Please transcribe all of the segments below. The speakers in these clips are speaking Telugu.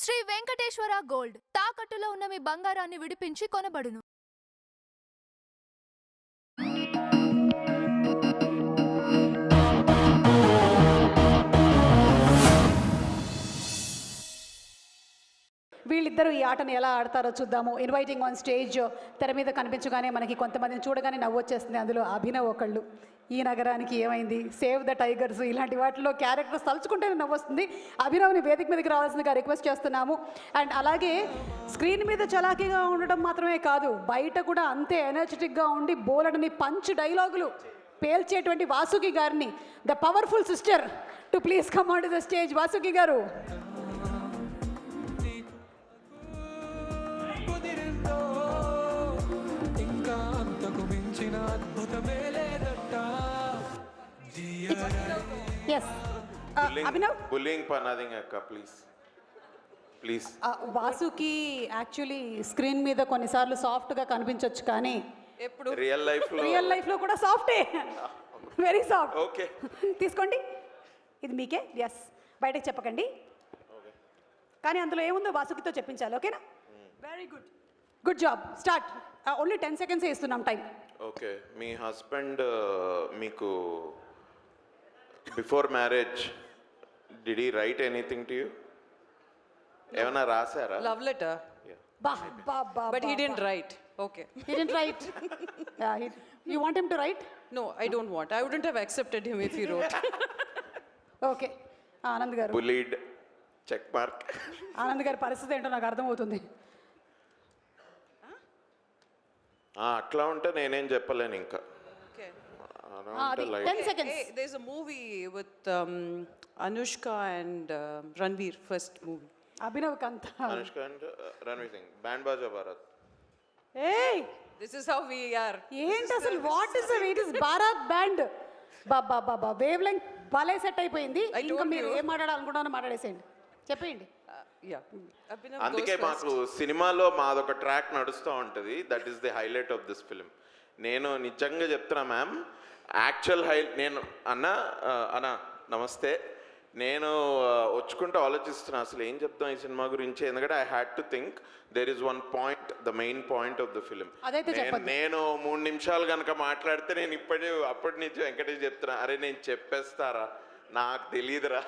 శ్రీ వెంకటేశ్వర గోల్డ్ తాకట్టులో ఉన్న మీ బంగారాన్ని విడిపించి కొనబడును. వీళ్ళిద్దరూ ఈ ఆటను ఎలా ఆడతారో చూద్దాము. Inviting on stage. తెర మీద కనిపించగానే మనకి కొంతమందిని చూడగానే నవ్వొచ్చేస్తుంది. అందులో అభినవ్ ఒకళ్ళు. ఈ నగరానికి ఏమైంది, సేవ్ ద టైగర్స్, ఇలాంటి వాటిలో క్యారెక్టర్స్ తలుచుకుంటేనే నవ్వొస్తుంది. అభినవ్ని వేదిక మీదకి రావాల్సిందిగా రిక్వెస్ట్ చేస్తున్నాము. అండ్ అలాగే స్క్రీన్ మీద చలాకీగా ఉండడం మాత్రమే కాదు, బయట కూడా అంతే ఎనర్జెటిక్గా ఉండి బోలెడని పంచ్ డైలాగులు పేల్చేటువంటి వాసుకి గారిని, the powerful sister, to please come on to the stage. Vasuki గారు. Yes. అభినవ్, బుల్లింగ్ పనాదింగ్ అక్క, ప్లీజ్. వాసుకి యాక్చువల్లీ స్క్రీన్ మీద కొన్నిసార్లు సాఫ్ట్గా కనిపించవచ్చు, కానీ ఎప్పుడు రియల్ లైఫ్ లో కూడా సాఫ్టే, వెరీ సాఫ్ట్. ఓకే, తీసుకోండి, ఇది మీకే. ఎస్, బయటకు చెప్పకండి, కానీ అందులో ఏముందో వాసుకితో చెప్పించాలి. ఓకేనా? Very good, good job. Start. Only 10 seconds ఇస్తున్నాం టైం. ఓకే. మీ హస్బెండ్ మీకు before marriage did he right anything to you? ఏమైనా రాశారా? Love letter, but he didn't write. Okay. He didn't write. You want him to write? No, I don't want. I wouldn't have accepted him if he wrote. Okay. Anand గారు. బులీడ్, చెక్ మార్క్. ఆనంద్ గారి పరిస్థితి ఏంటో నాకు అర్థమవుతుంది. అట్లా ఉంటే నేనేం చెప్పలేను ఇంకా. Okay. 10 seconds. Hey, there's a movie with Anushka and Ranveer, first movie. Abhinav కంత. Anushka and Ranveer Singh, band Baaja Baaraat. ఏయ్, This is how we are. ఏంటి అసలు? What is it? Is Bharat band. Baba Baba, wave length భలే సెట్ అయిపోయింది. ఇంకా మీరు ఏం మాట్లాడాలనుకుంటానో మాట్లాడేసేయండి, చెప్పేయండి. Yeah. Abhinav అందుకే goes first. మాకు సినిమాలో మాదొక ట్రాక్ నడుస్తూ ఉంటుంది. That is the highlight of this film. నేను నిజంగా చెప్తున్నా మ్యామ్, యాక్చువల్ నేను అన్న నమస్తే, నేను వచ్చుకుంటూ ఆలోచిస్తున్నా అసలు ఏం చెప్తాం ఈ సినిమా గురించి. ఎందుకంటే I had to think there is one point, the main point of the film. నేను 3 నిమిషాలు కనుక మాట్లాడితే నేను అప్పటి నుంచి వెంకటేష్ చెప్తున్నా, అరే నేను చెప్పేస్తారా, నాకు తెలియదురా,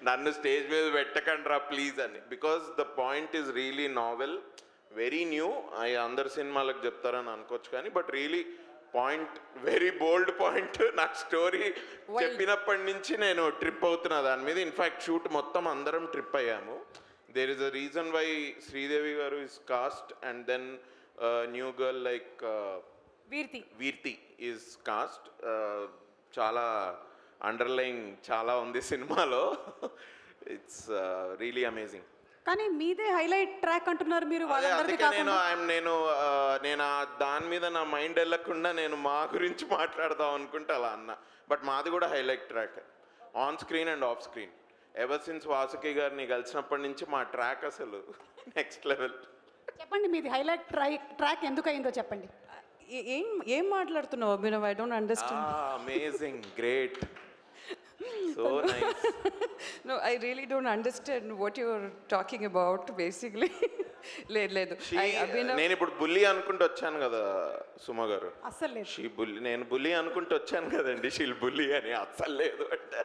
నన్ను స్టేజ్ మీద పెట్టకండిరా ప్లీజ్ అని. Because the point is really novel, very new. అందరు సినిమాలకు చెప్తారని అనుకోవచ్చు, కానీ but really point, very bold point. నాకు స్టోరీ చెప్పినప్పటి నుంచి నేను ట్రిప్ అవుతున్నా దాని మీద. ఇన్ఫ్యాక్ట్ షూట్ మొత్తం అందరం ట్రిప్ అయ్యాము. There is a reason why Sridevi garu is cast and then new girl like వీర్తి ఈజ్ కాస్ట్. చాలా అండర్లైన్ చాలా ఉంది సినిమాలో. It's really amazing. కానీ మీదే హైలైట్ ట్రాక్ అంటున్నారు మీరు. నేను దాని మీద నా మైండ్ వెళ్ళకుండా నేను మా గురించి మాట్లాడదాం అనుకుంటే అలా అన్నా. బట్ మాది కూడా highlight track, on screen and off screen. Ever since Vasuki గారిని కలిసినప్పటి నుంచి మా ట్రాక్ అసలు నెక్స్ట్ లెవెల్. చెప్పండి, మీది హైలైట్ ట్రాక్ ఎందుకు అయిందో చెప్పండి. ఏం మాట్లాడుతున్నావు Abhinav? I don't understand. Amazing, great, so nice. No, I really don't understand what you're talking about basically. లేదు నేను ఇప్పుడు బుల్లి అనుకుంటూ వచ్చాను కదా సుమ గారు. అస్సలు లేదు. నేను బుల్లి అనుకుంటూ వచ్చాను కదండి, షీల్ బుల్లి అని. అస్సలు లేదు అంటే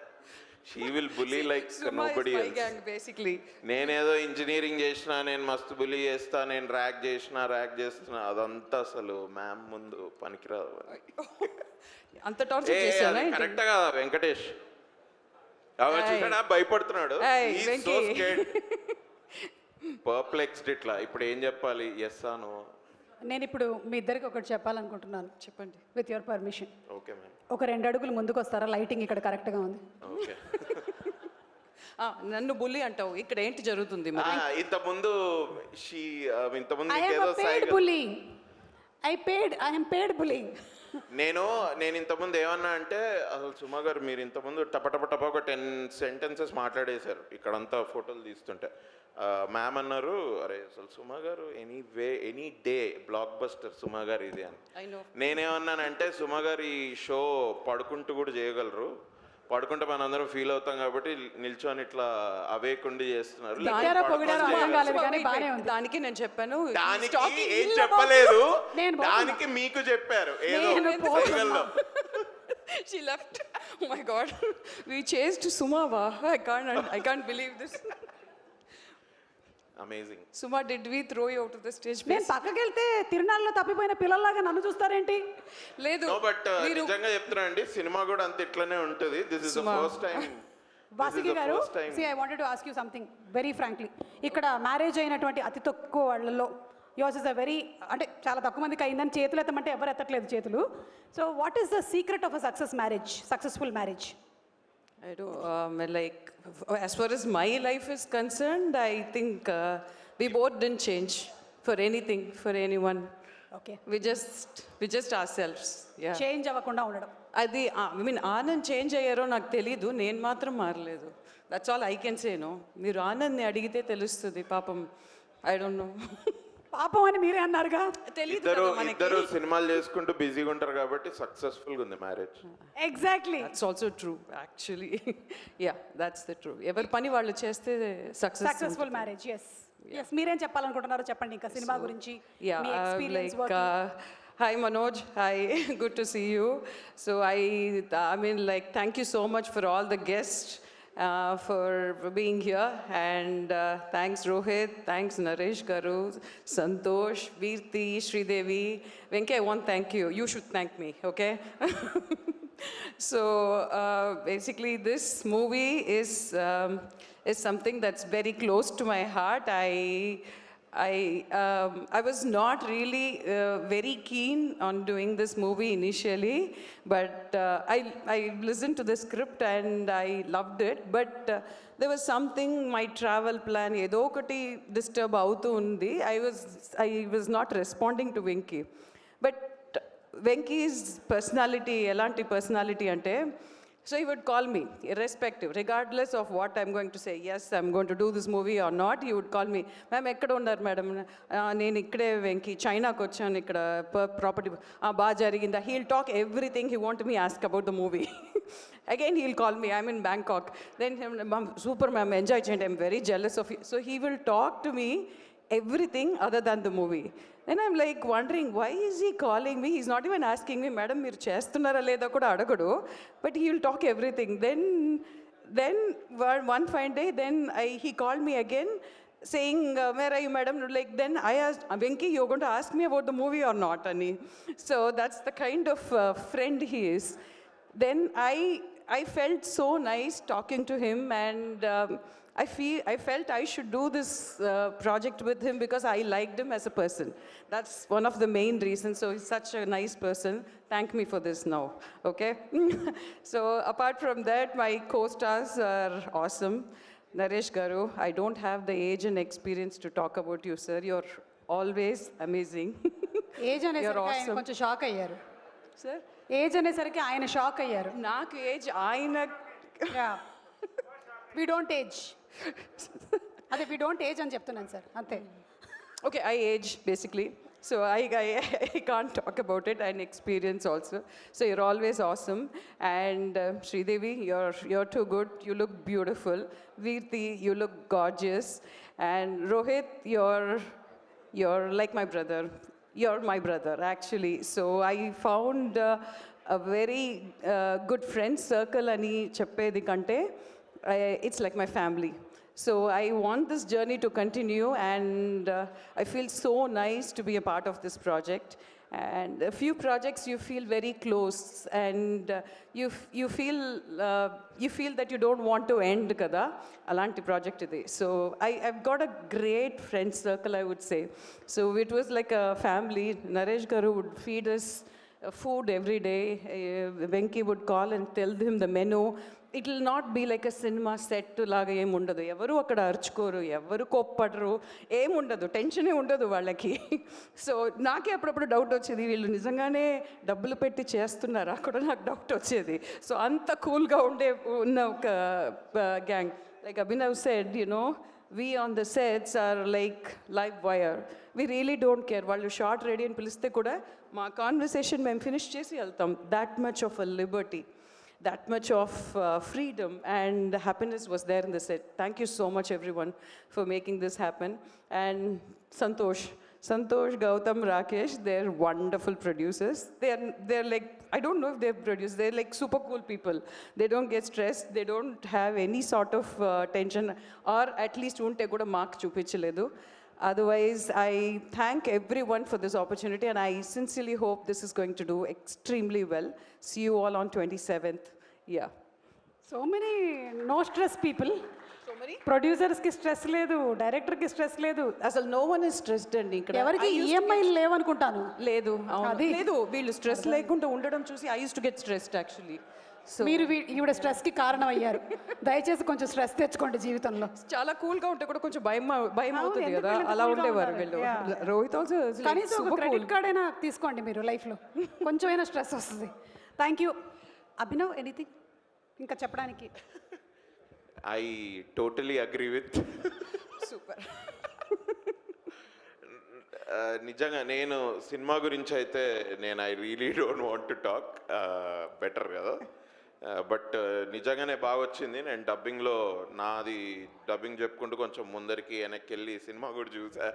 షీ విల్ బుల్లి లైక్ నోబడీ ఎల్స్. బేసిక్లీ నేనేదో ఇంజనీరింగ్ చేసినా, నేను మస్తు బుల్లి చేస్తా, నేను ర్యాక్ చేస్తున్నా, అదంతా అసలు మ్యామ్ ముందు పనికిరాదు. అంత టార్చర్ చేశానా? కరెక్ట్ కదా వెంకటేష్? చూసాడా భయపడుతున్నాడు, పర్ప్లెక్స్డ్. ఇట్లా ఇప్పుడు ఏం చెప్పాలి? ఎస్ ఆను. నేను ఇప్పుడు మీ ఇద్దరికి ఒకటి చెప్పాలనుకుంటున్నాను. చెప్పండి, with your permission. Okay ma'am. ఒక 2 అడుగులు ముందుకు వస్తారా? లైటింగ్ ఇక్కడ కరెక్ట్గా ఉంది. ఓకే. నన్ను బుల్లి అంటావు, ఇక్కడ ఏంటి జరుగుతుంది? ఇంతకుముందు I am paid bullying. నేను ఇంతకుముందు ఏమన్నా అంటే, అసలు సుమా గారు మీరు ఇంతకుముందు టప ఒక 10 sentences మాట్లాడేశారు ఇక్కడంతా ఫోటోలు తీస్తుంటే. మ్యామ్ అన్నారు, అరే అసలు సుమా గారు ఎనీ డే బ్లాక్ బస్టర్ సుమా గారు ఇది అని. నేనేమన్నానంటే, సుమా గారు ఈ షో పడుకుంటూ కూడా చేయగలరు, పడుకుంటే మనందరం ఫీల్ అవుతాం కాబట్టి నిల్చొని ఇట్లా అవేకుండి చేస్తున్నారు. తిట్టారో పొగిడారో అర్థం కాలేదు కానీ Wait, బానే wait. ఉంది. దానికి నేను చెప్పాను దానికి talking ఏం ill చెప్పలేదు, నేను పోతున్నా. దానికి మీకు చెప్పారు ఏదో నేను పోతున్నా. సైకిల్లో. She left. Oh my God. We chased Sumava. I can't believe this. Amazing. Suma, did we throw you out of the stage? నేను పక్కకి వెళ్తే తిరునాళ్ళలో తప్పిపోయిన పిల్లల్లాగా నన్ను చూస్తారేంటి? లేదు. నో బట్ నిజంగా చెప్తున్నా అండి, సినిమా కూడా అంత ఇట్లనే ఉంటుంది. This is the Suma. First time. Vasuki garu, see I wanted to ask you something very frankly. ఇక్కడ మ్యారేజ్ అయినటువంటి అతి తక్కువ వాళ్ళలో యోర్స్ ఇస్ అ వెరీ, అంటే చాలా తక్కువ మందికి అయిందని చేతులు ఎత్తమంటే ఎవరు ఎత్తట్లేదు చేతులు. So what is the secret of a successful marriage? I don't like, as far as my life is concerned, I think we both didn't change for anything, for anyone. Okay, We just ourselves. Yeah. Change అవ్వకుండా ఉండడం. అది ఐ మీన్ ఆనంద్ చేంజ్ అయ్యారో నాకు తెలీదు, నేను మాత్రం మారలేదు. That's all I can say. No, మీరు ఆనంద్ని అడిగితే తెలుస్తుంది. పాపం, ఐ డోంట్ నో. పాపం అని మీరే అన్నారుగా. తెలీదు ఇద్దరు కదా మనకి. ఇద్దరు సినిమాలు చేసుకుంటూ బిజీగా ఉంటారు కాబట్టి సక్సెస్ఫుల్ గా ఉంది marriage. Exactly. That's also true actually. Yeah, that's the true. ఎవరి పని వాళ్ళు చేస్తే సక్సెస్ఫుల్ మ్యారేజ్. ఎస్ మీరేం చెప్పాలనుకుంటున్నారో చెప్పండి ఇంకా సినిమా గురించి. Yeah, me experience like, hi Manoj, hi, good to see you. So I mean, like, thank you so much for all the guests for being here, and thanks Rohit, thanks Naresh Garu, Santosh, Veerti, Sridevi, Venki. I want to thank you. You should thank me, okay? So basically, this movie is something that's very close to my heart. I was not really very keen on doing this movie initially, but I listened to the script and I loved it. But there was something, my travel plan, ఏదో ఒకటి disturb అవుతూ ఉంది. I was not responding to Venki. But Venki's personality, elanti personality ante, so he would call me, irrespective, regardless of what I'm going to say. Yes, I'm going to do this movie or not. He would call me, ma'am, ekkada unnaru madam? Nenu ikkade Venki, China ku vachanu, ikkada property baa jariginda. He'll talk everything he wanted me ask about the movie. Again, he'll call me, I'm in Bangkok. Then ma'am, super ma'am, enjoy cheyandi, I'm very jealous of you. So he will talk to me everything other than the movie. And I'm like wondering, why is he calling me? He's not even asking me, madam, మీరు చేస్తున్నారా లేదా కూడా అడగడు. But he will talk everything. Then one fine day, he called me again saying, where are you, madam? Like, then I asked, Venki, you're going to ask me about the movie or not, Ani? So that's the kind of friend he is. Then I felt so nice talking to him, and I felt I should do this project with him because I liked him as a person. That's one of the main reasons. So he's such a nice person. Thank me for this now, okay? So apart from that, my co-stars are awesome. Naresh Garu, I don't have the age and experience to talk about you, sir. You're always amazing. Age అనేసరికి ఆయన కొంచెం షాక్ అయ్యారు. Sir? ఏజ్ అనేసరికి ఆయన షాక్ అయ్యారు. నాకు ఏజ్ ఆయన వి డోంట్ ఏజ్, అదే వి డోంట్ ఏజ్ అని చెప్తున్నాను సార్, అంతే. Okay, I age basically. So I can't talk about it, and experience also. So you're always awesome. And Sridevi, you're too good. You look beautiful. Veerti, you look gorgeous. And Rohit, you're like my brother. You're my brother, actually. So I found a very good friend circle ani cheppedi kante. It's like my family. So I want this journey to continue, and I feel so nice to be a part of this project. And a few projects you feel very close, and you feel that you don't want to end kada alanti project ide. So I've got a great friend circle, I would say. So it was like a family. Naresh Garu would feed us food every day. Venki would call and tell him the menu. It will not be like a cinema set లాగా ఏమి ఉండదు. ఎవరు అక్కడ అరుచుకోరు, ఎవరు కోప్పడరు, ఏముండదు, టెన్షనే ఉండదు వాళ్ళకి. సో నాకే అప్పుడప్పుడు డౌట్ వచ్చేది, వీళ్ళు నిజంగానే డబ్బులు పెట్టి చేస్తున్నారా కూడా నాకు డౌట్ వచ్చేది. సో అంత కూల్గా ఉన్న ఒక gang. Like Abhinav said, we on the sets are like live wire. We really don't care. వాళ్ళు షార్ట్ రెడీ అని పిలిస్తే కూడా మా కాన్వర్సేషన్ మేము ఫినిష్ చేసి వెళ్తాం. That much of a liberty. that much of freedom and happiness was there in the set. Thank you so much, everyone, for making this happen. And Santosh, Gautam, Rakesh, they're wonderful producers. They're like, I don't know if they're producers, they're like super cool people. They don't get stressed, they don't have any sort of tension, or at least unte kuda mark chupichaledu. Otherwise, I thank everyone for this opportunity, and I sincerely hope this is going to do extremely well. See you all on 27th. Yeah. So many no stress people. So many? ప్రొడ్యూసర్స్కి స్ట్రెస్ లేదు, డైరెక్టర్కి స్ట్రెస్ లేదు, అసలు no one is stressed అండి ఇక్కడ. ఎవరికి ఈఎంఐలు లేవనుకుంటాను. లేదు, అవును. అది. లేదు, వీళ్ళు స్ట్రెస్ లేకుండా ఉండడం చూసి I used to get stressed actually. So మీరు ఈవిడ స్ట్రెస్కి కారణం అయ్యారు. దయచేసి కొంచెం స్ట్రెస్ తెచ్చుకోండి జీవితంలో. చాలా కూల్గా ఉంటే కూడా కొంచెం భయం అవుతుంది ఎందుకు కదా, వీళ్ళు అలా cool గా ఉండేవారు ఉన్నారు? వీళ్ళు. Yeah. రోహిత్ ఆల్సో కనీసం ఒక క్రెడిట్ కార్డ్ అయినా తీసుకోండి మీరు లైఫ్లో, కొంచెమైనా స్ట్రెస్ వస్తుంది. Thank you. అభినవ్, ఎనీథింగ్ ఇంకా చెప్పడానికి? I totally agree with. Super. నిజంగా నేను సినిమా గురించి అయితే I really don't want to talk, better కదా. బట్ నిజంగానే బాగా వచ్చింది. నేను డబ్బింగ్లో నాది డబ్బింగ్ చెప్పుకుంటూ కొంచెం ముందరికి వెనక్కి వెళ్ళి సినిమా కూడా చూసా.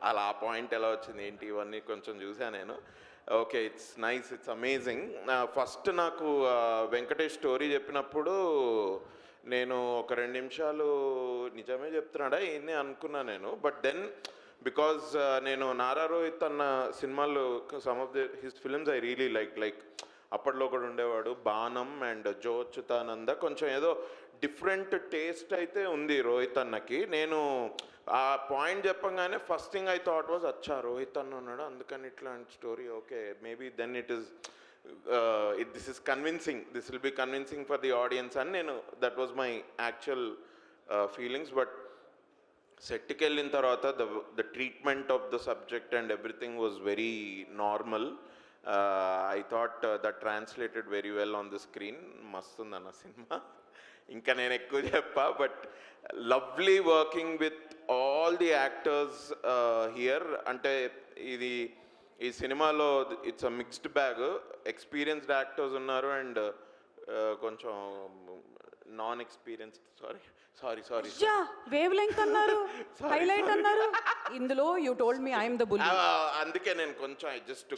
అలా ఆ పాయింట్ ఎలా వచ్చింది ఏంటి ఇవన్నీ కొంచెం చూసా నేను. Okay, it's nice, it's amazing. First నాకు వెంకటేష్ స్టోరీ చెప్పినప్పుడు నేను ఒక 2 నిమిషాలు నిజమే చెప్తున్నాడా ఏంది అనుకున్నా నేను. బట్ దెన్ బికాజ్ నేను నారా రోహిత్ అన్న సినిమాలు some of his films I really like అప్పట్లో కూడా ఉండేవాడు. బాణం అండ్ జో అచ్యుతానంద, కొంచెం ఏదో డిఫరెంట్ టేస్ట్ అయితే ఉంది రోహిత్ అన్నకి. నేను ఆ పాయింట్ చెప్పగానే first thing I thought was అచ్చా రోహిత్ అన్న ఉన్నాడు అందుకని ఇట్లాంటి story, okay maybe then it is this is convincing, this will be convincing for the audience, and that was my actual feelings. But setki ellin tarvata the treatment of the subject and everything was very normal. I thought that translated very well on the screen. Mastundana cinema inka nenu ekku cheppa, but lovely working with all the actors here. Ante idi ఈ సినిమాలో it's a mixed bag. Experienced actors ఉన్నారు అండ్ కొంచెం non experienced, sorry wavelength అన్నారు, హైలైట్ అన్నారు. ఇందులో you told me I'm the bully. అందుకే నేను కొంచెం ఐ జస్ట్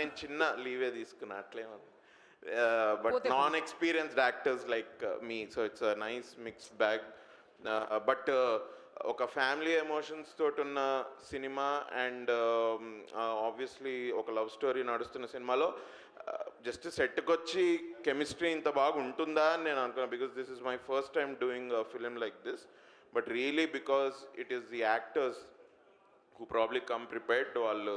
నేను చిన్న లీవే తీసుకున్నా అట్లేమని. But non experienced actors like me, so it's a nice mixed bag. But ఒక ఫ్యామిలీ ఎమోషన్స్ తోటి ఉన్న సినిమా అండ్ ఆబ్వియస్లీ ఒక లవ్ స్టోరీ నడుస్తున్న సినిమాలో జస్ట్ సెట్కి వచ్చి కెమిస్ట్రీ ఇంత బాగా ఉంటుందా అని నేను అనుకున్నాను. Because this is my first time doing a film like this. But really because it is the actors who probably come prepared. వాళ్ళు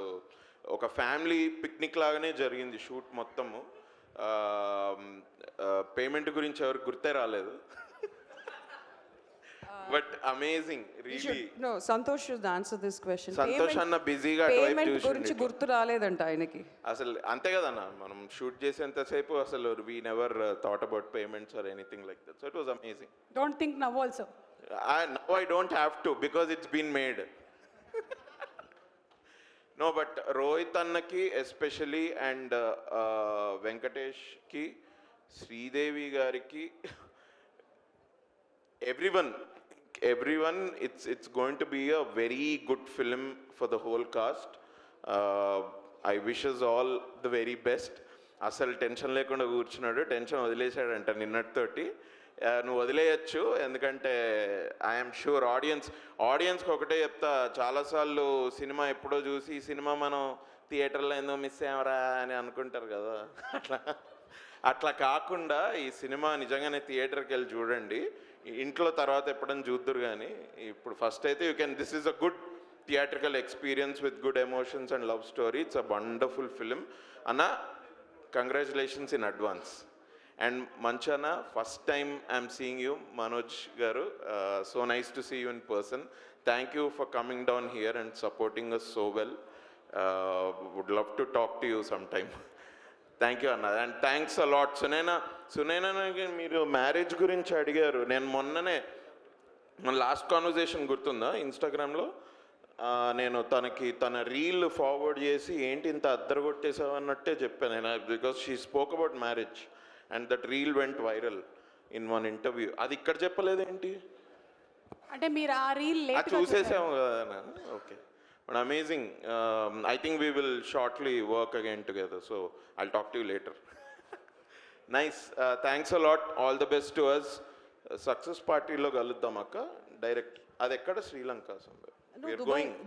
ఒక ఫ్యామిలీ పిక్నిక్ లాగానే జరిగింది షూట్ మొత్తము. పేమెంట్ గురించి ఎవరికి గుర్తే రాలేదు. But amazing, really. No, Santosh should answer this question. Santosh anna బిజీగా పేమెంట్ గురించి గుర్తు రాలేదంట ఆయనకి. అసలు అంతే కదన్నా, మనం షూట్ చేసేంత సేపు అసలు we never thought about payments or anything like that. So it was amazing. Don't think now also. Now I don't have to because it's been made. No, but Rohit అన్నకి ఎస్పెషలీ అండ్ వెంకటేష్ కి, శ్రీదేవి గారికి, everyone, it's going to be a very good film for the whole cast. I wish us all the very best. అసలు టెన్షన్ లేకుండా కూర్చున్నాడు, టెన్షన్ వదిలేశాడంట నిన్నటితోటి. నువ్వు వదిలేయచ్చు, ఎందుకంటే ఐఎమ్ షూర్ ఆడియన్స్కి ఒకటే చెప్తా, చాలాసార్లు సినిమా ఎప్పుడో చూసి ఈ సినిమా మనం థియేటర్లో ఎందుకు మిస్ అయ్యామరా అని అనుకుంటారు కదా. అట్లా కాకుండా ఈ సినిమా నిజంగానే థియేటర్కి వెళ్ళి చూడండి. ఇంట్లో తర్వాత ఎప్పుడైనా చూద్దురు కానీ ఇప్పుడు ఫస్ట్ అయితే this is a good theatrical experience with good emotions and love story. It's a wonderful film అన్న. Congratulations in advance. అండ్ మంచన్న, first time I'm seeing you Manoj garu. So nice to see you in person. Thank you for coming down here and supporting us so well. Would love to talk to you some time. Thank you అన్న. అండ్ థ్యాంక్స్ అలాట్. సునైనాకి మీరు మ్యారేజ్ గురించి అడిగారు. నేను మొన్ననే మన లాస్ట్ కాన్వర్జేషన్ గుర్తుందా ఇన్స్టాగ్రామ్లో? నేను తన రీల్ ఫార్వర్డ్ చేసి ఏంటి ఇంత అద్దరగొట్టేసావు అన్నట్టే చెప్పాను నేను, because she spoke about marriage and that reel went viral in one interview. అది ఇక్కడ చెప్పలేదేంటి? అంటే మీరు ఆ రీల్ అది చూసేసాము కదా. Okay, but amazing. I think we will shortly work again together, so I'll talk to you later. Nice, thanks a lot, all the best to us. Success పార్టీలో కలుద్దాం అక్క డైరెక్ట్. అది ఎక్కడ? శ్రీలంక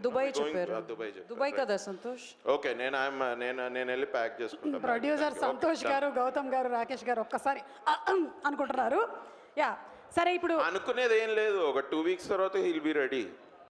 దుబాయ్ చెప్పారు. దుబాయ్ కదా సంతోష్? ఓకే, నేను వెళ్ళి ప్యాక్ చేసుకుంటాను. ప్రొడ్యూసర్ సంతోష్ గారు, గౌతమ్ గారు, రాకేష్ గారు ఒక్కసారి అనుకుంటున్నారు. యా సరే, ఇప్పుడు అనుకునేది ఏం లేదు, ఒక 2 weeks తర్వాత హీల్ బి రెడీ.